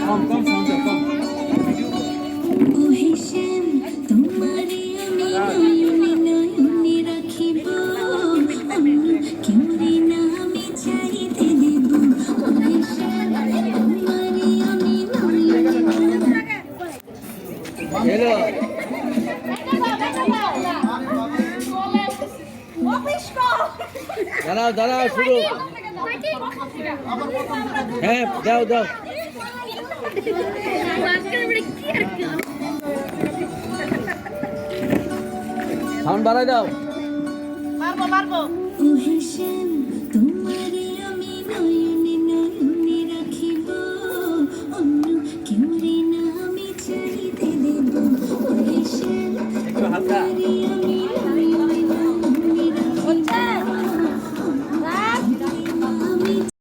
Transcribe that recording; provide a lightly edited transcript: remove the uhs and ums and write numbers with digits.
কম কম sound কম। Hello দাঁড়াও দাঁড়াও শুরু হ্যাঁ দাও দাও সাউন্ড বাড়াই দাও মারবো